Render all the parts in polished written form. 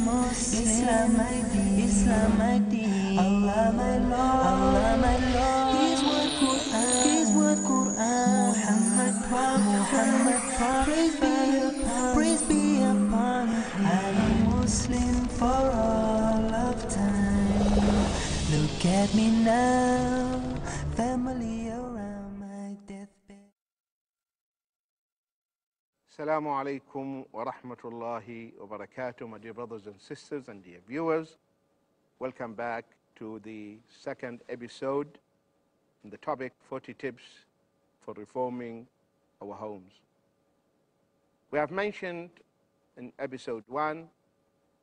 Islam my deen, Islam my deen. Allah my Lord, Allah my Lord. His word Quran, His word Quran. Muhammad Prophet, praise be upon him. I'm a Muslim for all of time. Look at me now, family around my deathbed. Assalamu alaikum wa rahmatullahi wa barakatuh, my dear brothers and sisters and dear viewers. Welcome back to the second episode on the topic 40 tips for reforming our homes. We have mentioned in episode 1,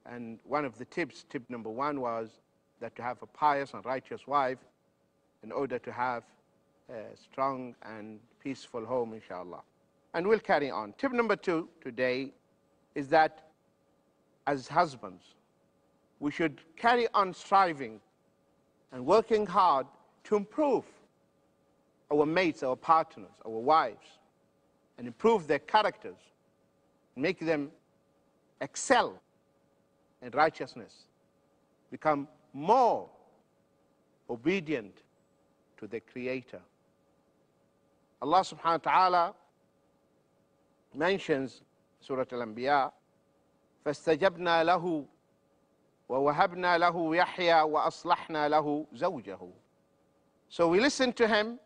and one of the tips, tip number 1, was that to have a pious and righteous wife in order to have a strong and peaceful home, inshallah. And we'll carry on. Tip number 2 today is that as husbands, we should carry on striving and working hard to improve our mates, our partners, our wives, and improve their characters, make them excel in righteousness, become more obedient to the Creator. Allah subhanahu wa ta'ala mentions Surah Al Anbiya, فَاسْتَجَبْنَا لَهُ وَوَهَبْنَا لَهُ يَحْيَى وَأَصْلَحْنَا لَهُ زَوْجَهُ. So we listened to him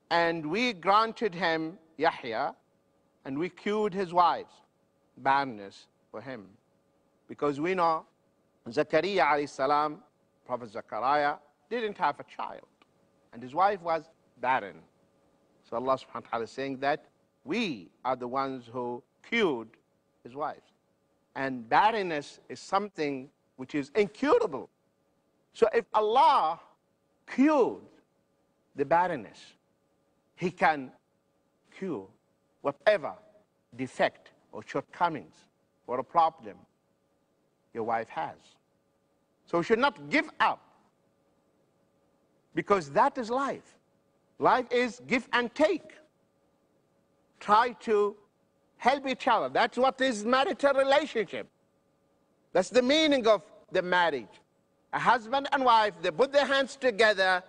and we granted him Yahya, and we cured his wife's barrenness for him. Because we know Zakaria alayhi salam, Prophet Zechariah, didn't have a child and his wife was barren. So Allah subhanahu wa ta'ala is saying that we are the ones who cured his wife. And barrenness is something which is incurable. So if Allah cured the barrenness, He can cure whatever defect or shortcomings or a problem your wife has. So we should not give up, because that is life. Life is give and take. Try to help each other. That's what is marital relationship. That's the meaning of the marriage. A husband and wife, they put their hands together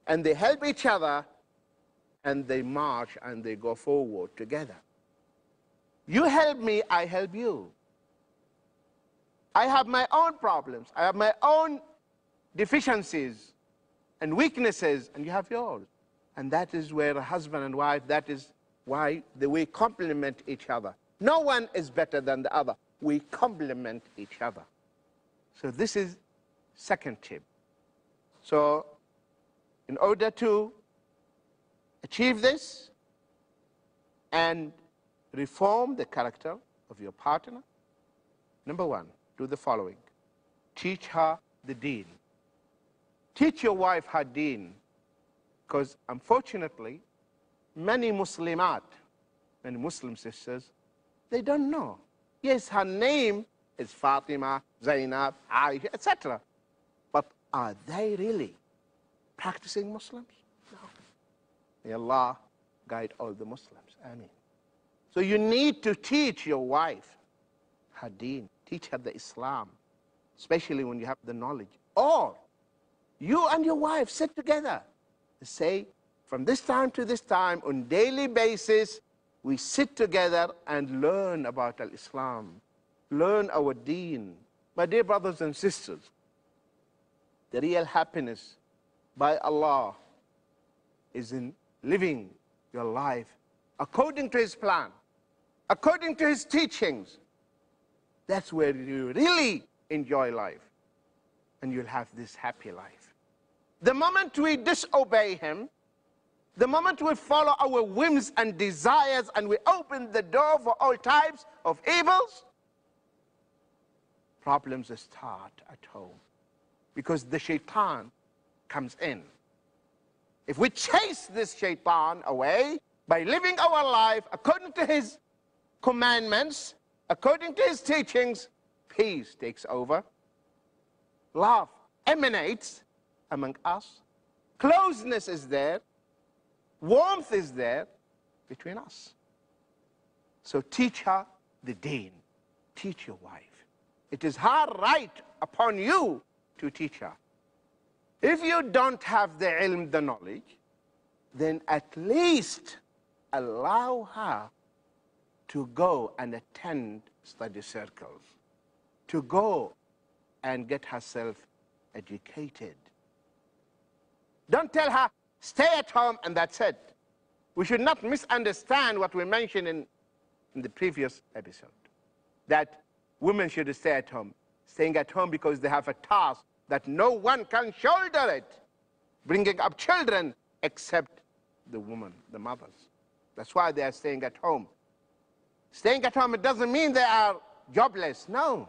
and they help each other and they march and they go forward together. You help me, I help you. I have my own problems. I have my own deficiencies and weaknesses, and you have yours. And that is where a husband and wife, that is why we complement each other. No one is better than the other. We complement each other. So this is second tip. So in order to achieve this and reform the character of your partner, number 1, do the following. Teach her the deen. Teach your wife her deen. Because unfortunately, many Muslimat, many Muslim sisters, they don't know. Yes, her name is Fatima, Zainab, Aisha, etc. But are they really practicing Muslims? No. May Allah guide all the Muslims. Ameen. So you need to teach your wife her deen. Teach her the Islam, especially when you have the knowledge. Or you and your wife sit together and say, from this time to this time, on daily basis, we sit together and learn about Islam, learn our deen. My dear brothers and sisters, the real happiness by Allah is in living your life according to His plan, according to His teachings. That's where you really enjoy life, and you'll have this happy life. The moment we disobey Him, the moment we follow our whims and desires and we open the door for all types of evils, problems start at home, because the shaitan comes in. If we chase this shaitan away by living our life according to his commandments, according to his teachings, peace takes over, love emanates among us, closeness is there, warmth is there between us. So teach her the deen. Teach your wife. It is her right upon you to teach her. If you don't have the ilm, the knowledge, then at least allow her to go and attend study circles, to go and get herself educated. Don't tell her, stay at home and that's it. We should not misunderstand what we mentioned in the previous episode, that women should stay at home. Staying at home because they have a task that no one can shoulder it, bringing up children except the woman, the mothers. That's why they are staying at home. Staying at home, it doesn't mean they are jobless, no.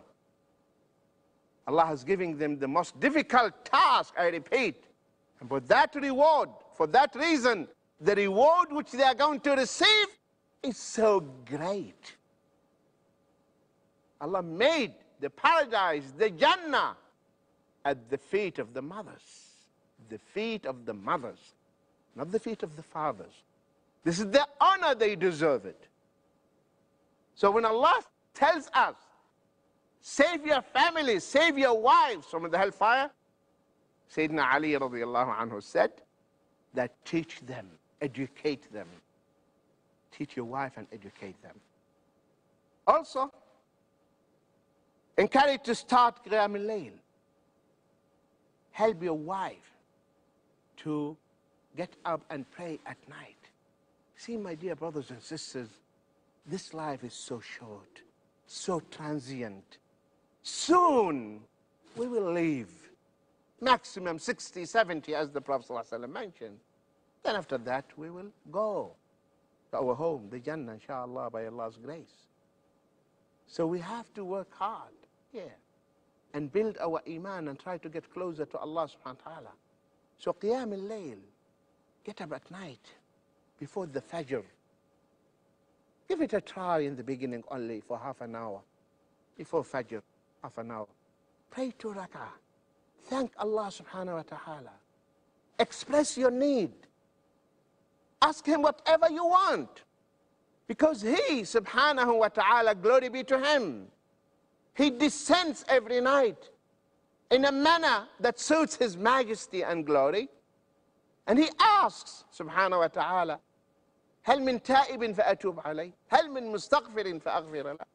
Allah has given them the most difficult task, I repeat. And for that reward, for that reason, the reward which they are going to receive is so great. Allah made the paradise, the Jannah, at the feet of the mothers. The feet of the mothers, not the feet of the fathers. This is the honor they deserve it. So when Allah tells us, save your families, save your wives from the hellfire, Sayyidina Ali radiallahu anhu said that teach them, educate them. Teach your wife and educate them. Also, encourage to start Qiyam al-Layl. Help your wife to get up and pray at night. See, my dear brothers and sisters, this life is so short, so transient. Soon we will leave. Maximum 60, 70, as the Prophet ﷺ mentioned. Then after that, we will go to our home, the Jannah, inshallah, by Allah's grace. So we have to work hard here and build our iman and try to get closer to Allah subhanahu wa ta'ala. So Qiyam al-Layl, get up at night before the Fajr. Give it a try in the beginning only for half an hour. Before Fajr, half an hour. Pray 2 rak'ah. Thank Allah subhanahu wa ta'ala. Express your need. Ask Him whatever you want. Because He subhanahu wa ta'ala, glory be to Him, He descends every night in a manner that suits His majesty and glory. And He asks subhanahu wa ta'ala, هل من تائب فأتوب عليه هل من مستغفر فأغفر له.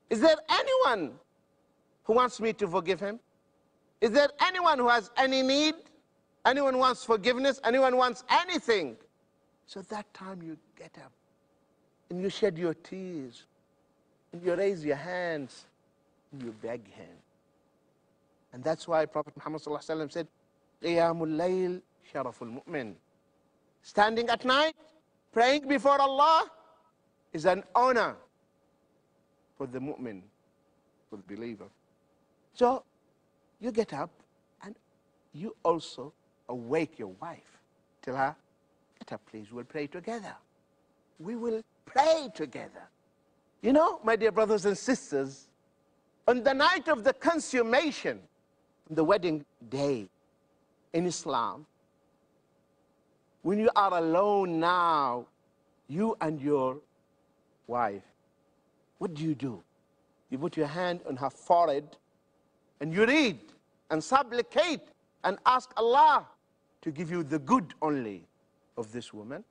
Is there anyone who wants me to forgive him? Is there anyone who has any need? Anyone wants forgiveness? Anyone wants anything? So that time you get up and you shed your tears and you raise your hands and you beg Him. And that's why Prophet Muhammad ﷺ said, Qiyamul Layl Sharaful Mu'min. Standing at night, praying before Allah is an honor for the mu'min, for the believer. So you get up and you also awake your wife. Tell her, get up please, we'll pray together. We will pray together. You know, my dear brothers and sisters, on the night of the consummation, the wedding day in Islam, when you are alone now, you and your wife, what do? You put your hand on her forehead and you read and supplicate and ask Allah to give you the good only of this woman.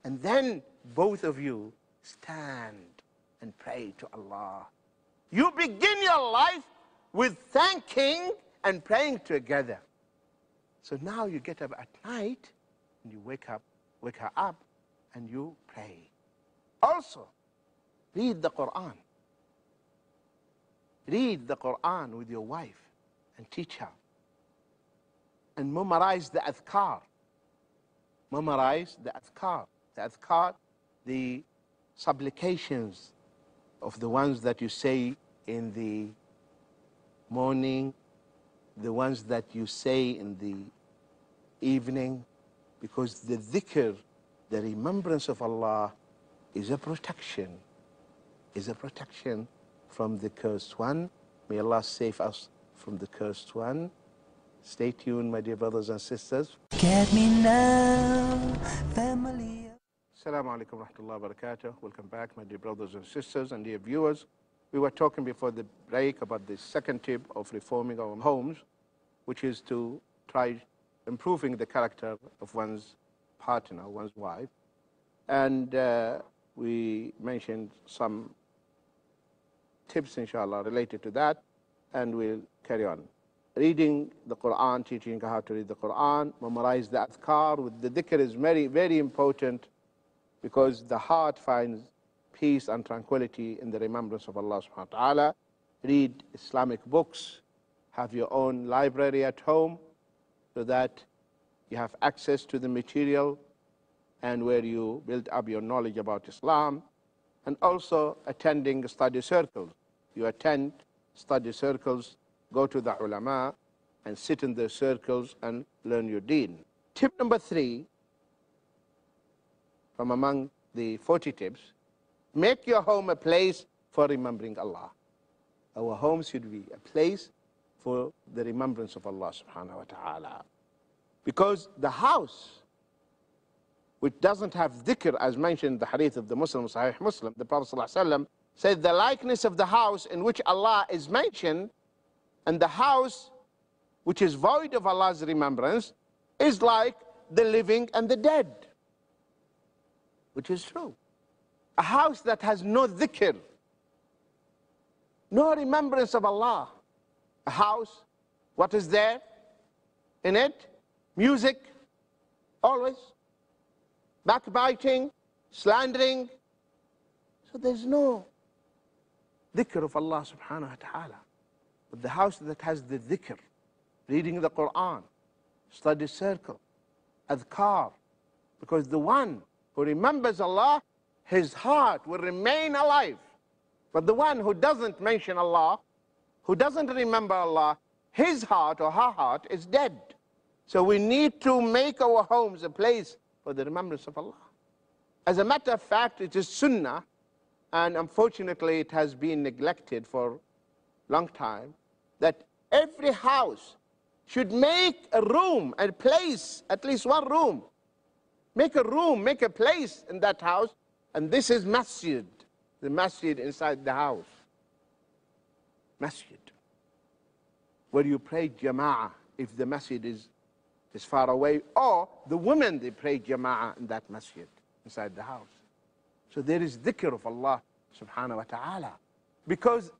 And then both of you stand and pray to Allah. You begin your life with thanking and praying together. So now you get up at night and you wake her up and you pray. Also, read the Quran. Read the Quran with your wife and teach her. And memorize the adhkar. Memorize the adhkar. The adhkar, the supplications of the ones that you say in the morning, the ones that you say in the evening, because the dhikr, the remembrance of Allah, is a protection from the cursed one. May Allah save us from the cursed one. Stay tuned, my dear brothers and sisters. Get me now, family. Assalamu alaikum wa rahmatullahi wa barakatuh. Welcome back, my dear brothers and sisters and dear viewers. We were talking before the break about the second tip of reforming our homes, which is to try improving the character of one's partner, one's wife. And we mentioned some tips, inshallah, related to that, and we'll carry on. Reading the Quran, teaching how to read the Quran, memorize the adhkar. With the dhikr is very, very important, because the heart finds peace and tranquility in the remembrance of Allah subhanahu wa ta'ala. Read Islamic books, have your own library at home, so that you have access to the material and where you build up your knowledge about Islam. And also attending study circles. You attend study circles, go to the ulama, and sit in the circles and learn your deen. Tip number 3, from among the 40 tips, make your home a place for remembering Allah. Our home should be a place for the remembrance of Allah subhanahu wa ta'ala. Because the house which doesn't have dhikr, as mentioned in the hadith of the Muslim, Sahih Muslim, the Prophet ﷺ said, the likeness of the house in which Allah is mentioned and the house which is void of Allah's remembrance is like the living and the dead, which is true. A house that has no dhikr, no remembrance of Allah. A house, what is there in it? Music, always. Backbiting, slandering. So there's no dhikr of Allah subhanahu wa ta'ala. But the house that has the dhikr, reading the Quran, study circle, adhkar, because the one who remembers Allah, his heart will remain alive. But the one who doesn't mention Allah, who doesn't remember Allah, his heart or her heart is dead. So we need to make our homes a place for the remembrance of Allah. As a matter of fact, it is sunnah, and unfortunately it has been neglected for a long time, that every house should make a room, a place, at least one room. Make a room, make a place in that house, and this is masjid, the masjid inside the house. Masjid, where you pray jama'ah if the masjid is far away, or the women, they pray jama'ah in that masjid inside the house. So there is dhikr of Allah subhanahu wa ta'ala. Because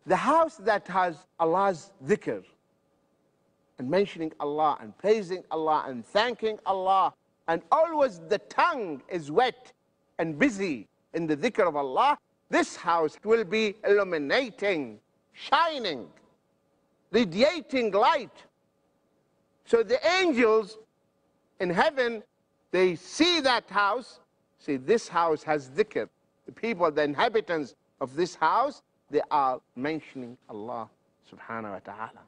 the house that has Allah's dhikr, and mentioning Allah, and praising Allah, and thanking Allah, and always the tongue is wet and busy in the dhikr of Allah, this house will be illuminating, shining, radiating light. So the angels in heaven, they see that house, see this house has dhikr. The people, the inhabitants of this house, they are mentioning Allah subhanahu wa ta'ala.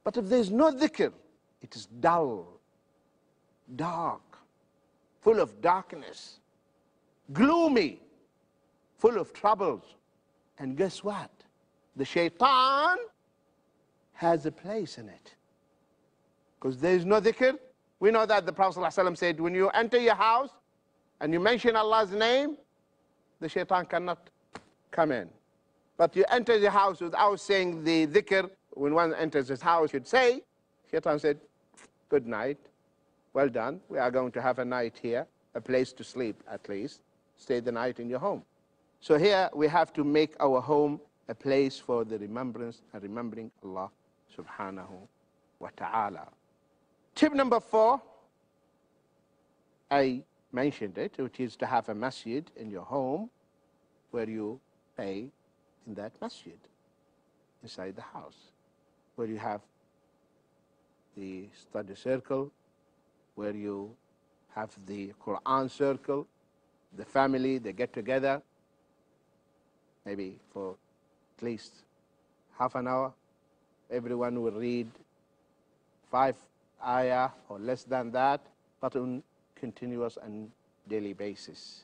But if there's no dhikr, it is dull, dark, full of darkness, gloomy, full of troubles. And guess what? The shaitan has a place in it. Because there is no dhikr. We know that the Prophet ﷺ said, when you enter your house and you mention Allah's name, the shaitan cannot come in. But you enter the house without saying the dhikr. When one enters his house, you'd say, shaitan said, good night, well done. We are going to have a night here, a place to sleep at least. Stay the night in your home. So here we have to make our home a place for the remembrance and remembering Allah subhanahu wa ta'ala. Tip number 4, I mentioned it, which is to have a masjid in your home where you pray in that masjid, inside the house, where you have the study circle, where you have the Quran circle, the family, they get together, maybe for at least half an hour. Everyone will read 5 ayah or less than that, but on continuous and daily basis.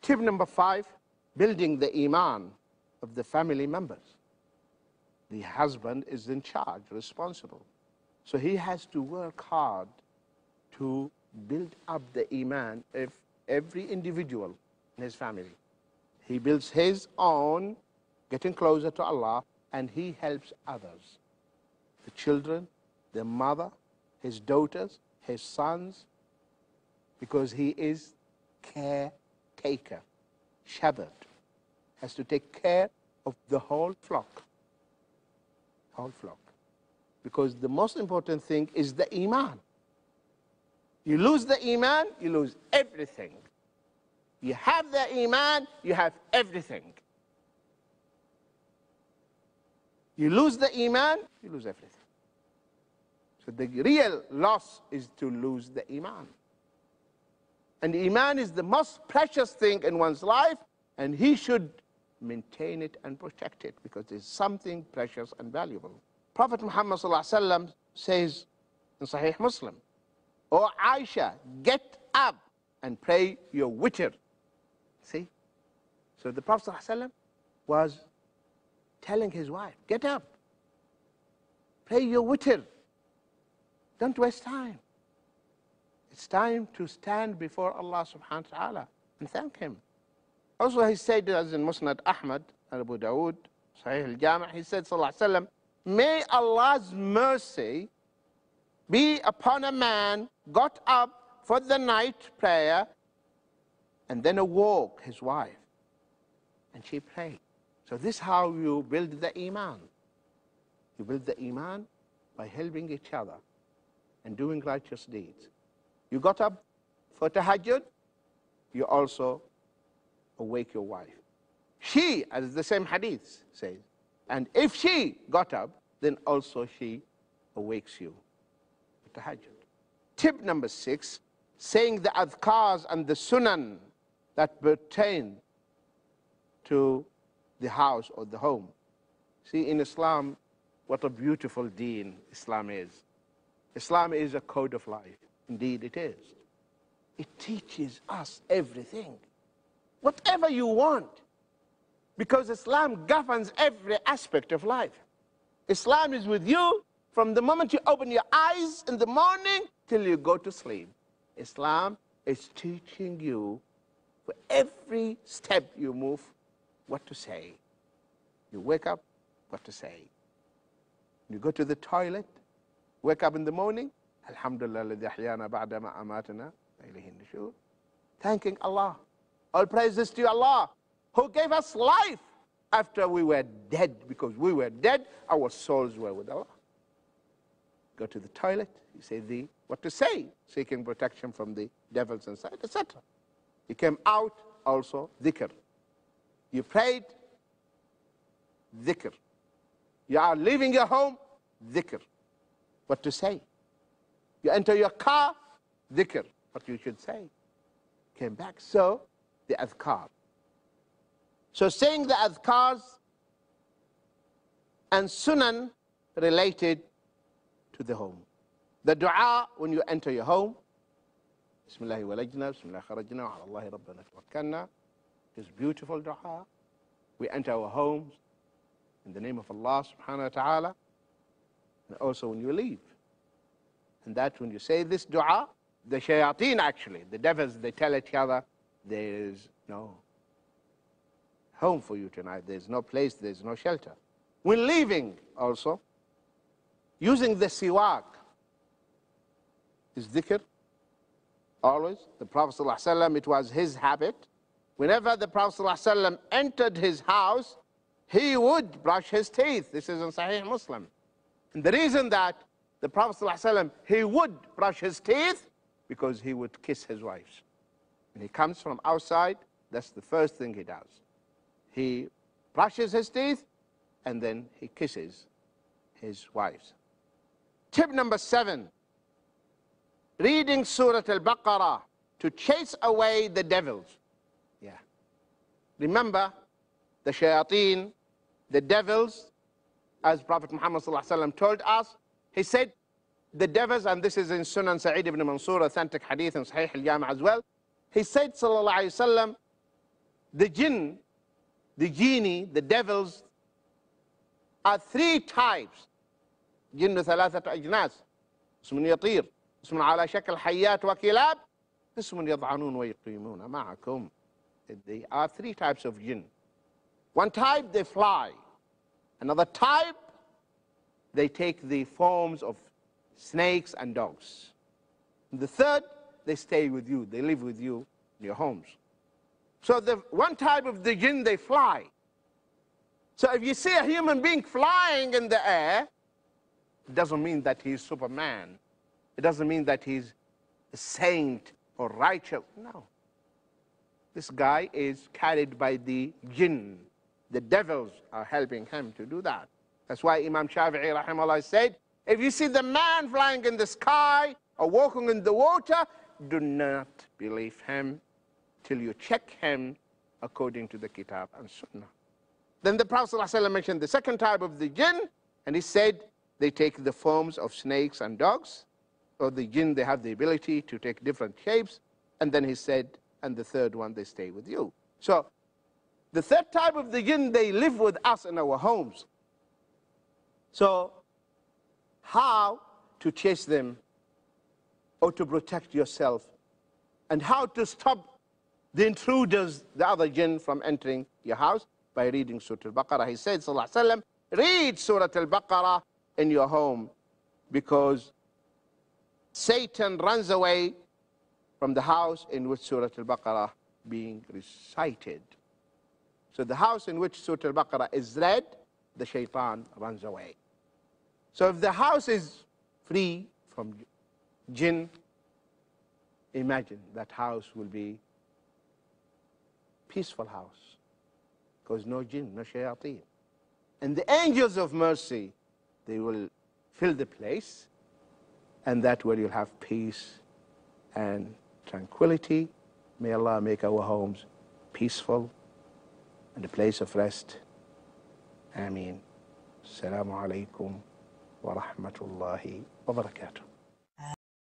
Tip number 5, building the iman of the family members. The husband is in charge, responsible. So he has to work hard to build up the iman of every individual in his family. He builds his own, getting closer to Allah, and he helps others. The children, their mother, his daughters, his sons, because he is caretaker, shepherd, has to take care of the whole flock. Whole flock. Because the most important thing is the iman. You lose the iman, you lose everything. You have the iman, you have everything. You lose the iman, you lose everything. So the real loss is to lose the iman. And iman is the most precious thing in one's life, and he should maintain it and protect it because it's something precious and valuable. Prophet Muhammad ﷺ says in Sahih Muslim, "O Aisha, get up and pray your witr." See? So the Prophet ﷺ was telling his wife, get up, pray your witr. Don't waste time. It's time to stand before Allah subhanahu wa ta'ala and thank him. Also he said, as in Musnad Ahmad, Abu Dawood, Sahih al-Jami', he said, sallallahu alayhi wa sallam, may Allah's mercy be upon a man got up for the night prayer and then awoke his wife and she prayed. So this is how you build the iman. You build the iman by helping each other and doing righteous deeds. You got up for tahajjud, you also awake your wife. She, as the same hadith says, and if she got up, then also she awakes you for tahajjud. Tip number 6, saying the adhkars and the sunan that pertain to the house or the home. See, in Islam, what a beautiful deen Islam is. Islam is a code of life. Indeed it is. It teaches us everything. Whatever you want. Because Islam governs every aspect of life. Islam is with you from the moment you open your eyes in the morning till you go to sleep. Islam is teaching you for every step you move what to say. You wake up, what to say. You go to the toilet, wake up in the morning, Alhamdulillah alladhi ahyana ba'da ma amatana wa ilayhi nushur. Thanking Allah. All praises to Allah who gave us life after we were dead. Because we were dead, our souls were with Allah. Go to the toilet, you say what to say, seeking protection from the devils inside, etc. You came out, also dhikr. You prayed, dhikr. You are leaving your home, dhikr. What to say. You enter your car, dhikr. What you should say. Came back, so the adhkar. So saying the adhkars and sunan related to the home. The dua when you enter your home, Bismillahi walajna, Bismillahi kharajna, wa ala Allahi rabbana tawakkalna. It's beautiful dua. We enter our homes in the name of Allah subhanahu wa ta'ala. And also when you leave. And that when you say this dua, the shayateen actually, the devils, they tell each other, there is no home for you tonight. There's no place, there's no shelter. When leaving also, using the siwak is dhikr. Always. The Prophet ﷺ, it was his habit. Whenever the Prophet ﷺ entered his house, he would brush his teeth. This is in Sahih Muslim. And the reason that the Prophet ﷺ, he would brush his teeth, because he would kiss his wives. When he comes from outside, that's the first thing he does. He brushes his teeth, and then he kisses his wives. Tip number 7, reading Surah Al-Baqarah to chase away the devils. Yeah. Remember, the shayateen, the devils, as Prophet Muhammad ﷺ told us, he said, the devils, and this is in Sunan Sa'id ibn Mansur, authentic hadith in Sahih al-Jami' as well, he said, sallallahu alayhi wa sallam, the jinn, the genie, the devils, are 3 types. جن 3 أجناس اسم يطير اسم على شكل حيات وكلاب اسم يضعنون ويقيمون معكم. there are three types of jinn. One type, they fly. Another type, they take the forms of snakes and dogs. The third, they stay with you. They live with you in your homes. So the one type of the jinn, they fly. So if you see a human being flying in the air, it doesn't mean that he's Superman. It doesn't mean that he's a saint or righteous. No. This guy is carried by the jinn. The devils are helping him to do that. That's why Imam Shafi'i rahimahullah said, if you see the man flying in the sky or walking in the water, do not believe him till you check him according to the Kitab and Sunnah. Then the Prophet ﷺ mentioned the second type of the jinn, and he said they take the forms of snakes and dogs. Or the jinn, they have the ability to take different shapes. And then he said, and the third one, they stay with you. So the third type of the jinn, they live with us in our homes. So how to chase them or to protect yourself, and how to stop the intruders, the other jinn, from entering your house? By reading Surah Al-Baqarah. He said, sallallahu alaihi wasallam, read Surah Al-Baqarah in your home, because Satan runs away from the house in which Surah Al-Baqarah being recited. So the house in which Surah Al-Baqarah is read, the shaitan runs away. So if the house is free from jinn, imagine that house will be peaceful house, because no jinn, no shayateen. And the angels of mercy, they will fill the place, and that way you'll have peace and tranquility. May Allah make our homes peaceful and a place of rest. Ameen. Assalamu alaikum wa rahmatullahi wa barakatuh.